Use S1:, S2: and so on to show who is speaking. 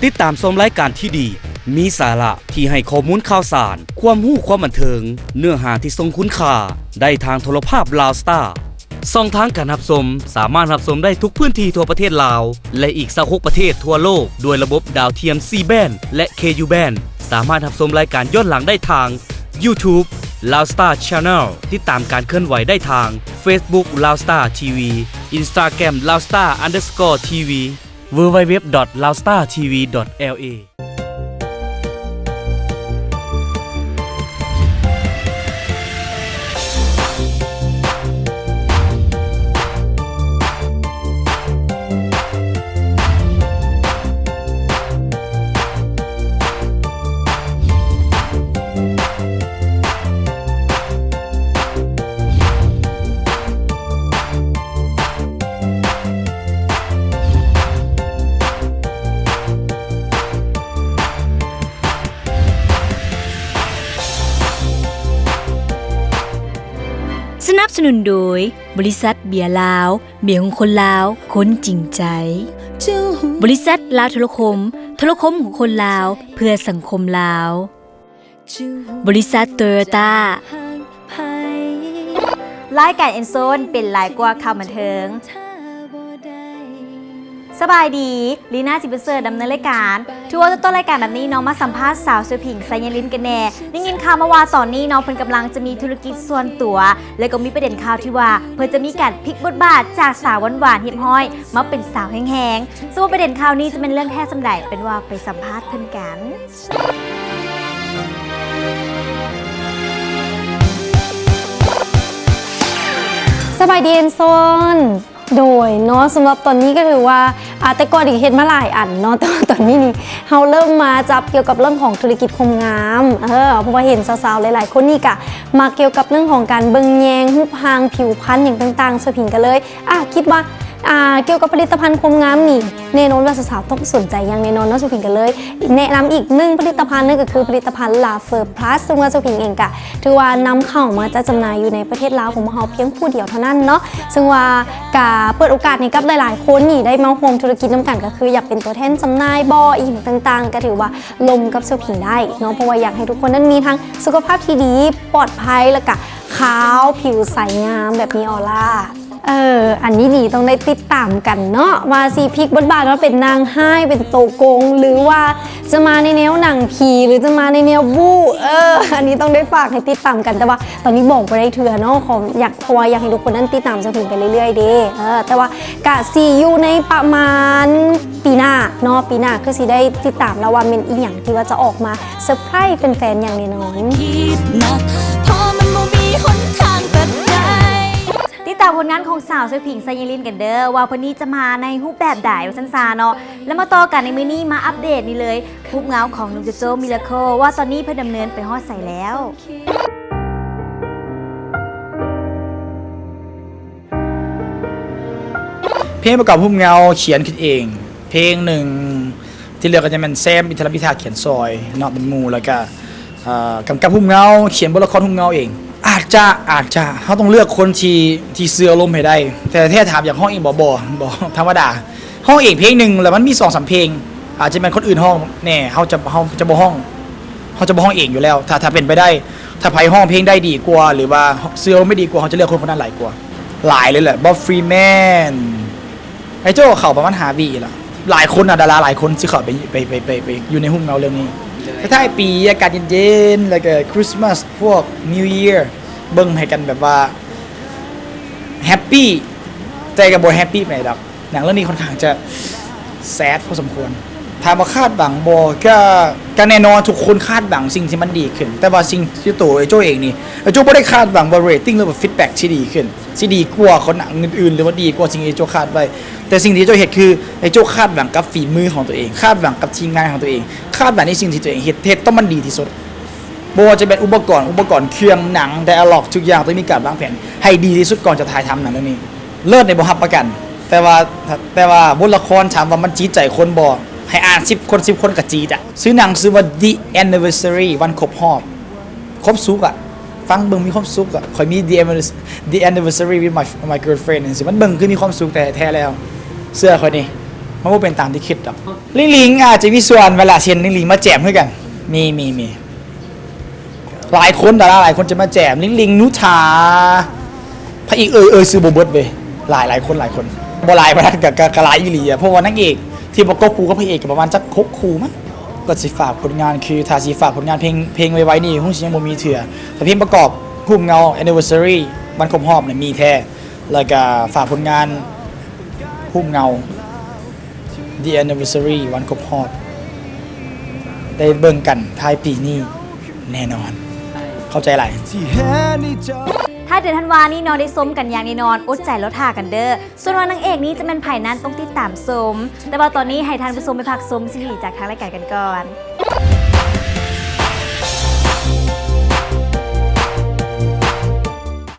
S1: ติดตามชมรายการที่ดีมีสาระที่ให้ข้อมูลข่าวสารความรู้ความบันเทิงเนื้อหาที่ทรงคุณค่าได้ทางโทรภาพลาวสตาร์ช่องทางการรับชมสามารถรับชมได้ทุกพื้นที่ทั่วประเทศลาวและอีก26ประเทศทั่วโลกด้วยระบบดาวเทียม C band และ KU band สามารถรับชมรายการย้อนหลังได้ทาง YouTube Loud Star Channel ติดตามการเคลื่อนไหวได้ทาง Facebook Loud Star TV Instagram loudstar_tv www.loudstartv.la
S2: สนับสนุนโดยบริษัทเบียร์ลาวเบียร์ของคนลาวคนจริงใจบริษัทลาวโทรคมของคนลาวเพื่อสังคมลาวบริษัทโตโยต้ารายการเอ็นโซนเป็นหลายกว่าข่าวบันเทิงสบายดีลีน่าจิเปเซอร์ดำเนินรายการถือว่าต้นรายการแบบนี้น้องมาสัมภาษณ์สาวสวยผิงไซยาลินกันแน่ได้ยินข่าวมาว่าตอนนี้น้องเพิ่นกำลังจะมีธุรกิจส่วนตัวและก็มีประเด็นข่าวที่ว่าเพิ่นจะมีการพลิกบทบาทจากสาวหวานๆเฮียบห้อยมาเป็นสาวแห้งๆซึ่งว่าประเด็นข่าวนี้จะเป็นเรื่องแท้สำใดเป็นว่าไปสัมภาษณ์เพิ่นกัน
S3: สบายดีเอ็นโซนโดยเนาะสำหรับตอนนี้ก็ถือว่าแต่ก่อนอีกเห็นมาหลายอันเนาะแต่ตอนนี้นี่เราเริ่มมาจับเกี่ยวกับเรื่องของธุรกิจความงามเพราะว่าเห็นสาวๆหลายๆคนนี่กะมาเกี่ยวกับเรื่องของการเบิ่งแยงรูปพรรณผิวพรรณอย่างต่างๆสวยผิงกันเลยคิดว่าเกี่ยวกับผลิตภัณฑ์ความงามนี่แน่นอนว่าสาวๆต้องสนใจอย่างแน่นอนเนาะสวยผิงกันเลยแนะนำอีกหนึ่งผลิตภัณฑ์นั่นก็คือผลิตภัณฑ์ลาเฟอร์พลัสซึ่งว่าสวยผิงเองกะถือว่านำเข้ามาจะจำหน่ายอยู่ในประเทศลาวของเราเพียงผู้เดียวเท่านั้นเนาะซึ่งว่ากะเปิดโอกาสให้กับหลายๆคนนี่ได้มาร่วมธุรกิจน้ำกันก็คืออยากเป็นตัวแทนจำหน่ายบ่ออีกต่างๆก็ถือว่าลงกับสวยผิงได้เนาะเพราะว่าอยากให้ทุกคนนั้นมีทั้งสุขภาพที่ดีปลอดภัยแล้วก็ขาวผิวใสงามแบบมีออร่าอันนี้ดีต้องได้ติดตามกันเนาะว่าซีพิกบทบาทว่าเป็นนางไห้เป็นโตโกงหรือว่าจะมาในแนวหนังผีหรือจะมาในแนวบู๊อันนี้ต้องได้ฝากให้ติดตามกันแต่ว่าตอนนี้บอกไปได้เถื่อเนาะของอยากเพราะว่าอยากให้ทุกคนนั้นติดตามจะถึงไปเรื่อยๆเด้แต่ว่ากะซีอยู่ในประมาณปีหน้าเนาะปีหน้าคือซีได้ติดตามแล้วว่าเป็นอีหยังที่ว่าจะออกมาเซอร์ไพรส์แฟนๆอย่างแน่นอน
S2: ติดตามผลงานของสาวสวยผิงไซยาลินกันเด้อว่าวันนี้จะมาในรูปแบบใดว่าซันซาเนาะแล้วมาต่อกันในมื้อนี้มาอัปเดตนี่เลยรูปเงาของนุ๊กโจมิราเคิลว่าตอนนี้เพิ่นดำเนินไปฮอดใส่แล้ว
S4: เพลงประกอบรูปเงาเขียนขึ้นเองเพลงหนึ่งที่เหลือก็จะเป็นแซมอิทธิพิธาเขียนซอยนอกเป็นมูแล้วก็กำกับรูปเงาเขียนบทละครรูปเงาเองอาจจะเขาต้องเลือกคนที่เสือลมให้ได้แต่แท้ถามอย่างห้องเองบ่ธรรมดาห้องเองเพลงหนึ่งแล้วมันมี2-3เพลงอาจจะเป็นคนอื่นห้องแน่เขาจะบ่ห้องเองอยู่แล้วถ้าเป็นไปได้ถ้าไพ่ห้องเพลงได้ดีกว่าหรือว่าเสือลมไม่ดีกว่าเขาจะเลือกคนนั้นหลายกว่าหลายเลยแหละบ๊อบฟรีแมนไอ้โจ้เข่าประมาณ5 วีละหลายคนดาราหลายคนที่เขาไปอยู่ในหุ้มเงาเรื่องนี้ถ้าไอปีอากาศเย็นๆแล้วก็คริสต์มาสพวกนิวเยียร์เบิ่งให้กันแบบว่าแฮปปี้ใจกับโบแฮปปี้ไปดอกหนังเรื่องนี้ค่อนข้างจะแซดพอสมควรถามว่าคาดหวังก็แน่นอนทุกคนคาดหวังสิ่งที่มันดีขึ้นแต่ว่าสิ่งที่ตัวไอ้โจ้เองนี่ไอ้โจ้ไม่ได้คาดหวังว่าเรตติ้งหรือว่าฟีดแบ็กที่ดีขึ้นที่ดีกว่าคนหนังอื่นๆหรือว่าดีกว่าสิ่งที่ไอ้โจ้คาดไว้แต่สิ่งที่โจ้เห็นคือไอ้โจ้คาดหวังกับฝีมือของตัวเองคาดหวังกับทีมงานของตัวเองคาดหวังในสิ่งที่ตัวเองเฮ็ดต้องมันดีที่สุดโบจะเป็นอุปกรณ์เครื่องหนังไดอะล็อกทุกอย่างต้องมีการวางแผนให้ดีที่สุดก่อนจะถ่ายทำหนังเรื่องนี้เลิศในบ่รับประกันแต่ว่าบทละครถามว่ามันจี้ใจคนบ่ให้อ่าน10 คนกับจีดซื้อหนังซื้อว่า The Anniversary วันครบรอบครบซุกฟังเบิ่งมีความสุขคอยมี The Anniversary with my girlfriend สิมันเบิ่งคือมีความสุขแต่แท้แล้วเสื้อคอยนี่ มันก็เป็นตามที่คิดดอกลิงอาจจะมีส่วนเวลาเช่นลิงมาแจมให้กันมีหลายคนแต่ละหลายคนจะมาแจมลิงนุชาพระเอกซื้อโบเบิร์ตไปหลายคนบหลายประทัดกับหลายอีหลีเพราะว่านางเอกที่ประกบคู่กับพระเอกประมาณจักคบคู่มั้งก็สิฝากผลงานคือถ้าสิฝากผลงานเพลงไว้นี่หุ้นสิยังบ่มีเถื่อแต่เพลงประกอบพุ่มเงา anniversary วันครบรอบเนี่ยมีแท้แล้วก็ฝากผลงานพุ่มเงา the anniversary วันครบรอบได้เบิ่งกันท้ายปีนี้แน่นอนเข้าใจไร
S2: ถ้าเดือนธันวานี้นอนได้ส้มกันอย่างแน่นอนอดใจแล้วท่ากันเด้อส่วนวันนางเอกนี้จะเป็นไผ่นั้นต้องติดตามส้มแต่ว่าตอนนี้ให้ท่านผู้ชมไปพักส้มซีรีส์จากทางรายการกันก่อน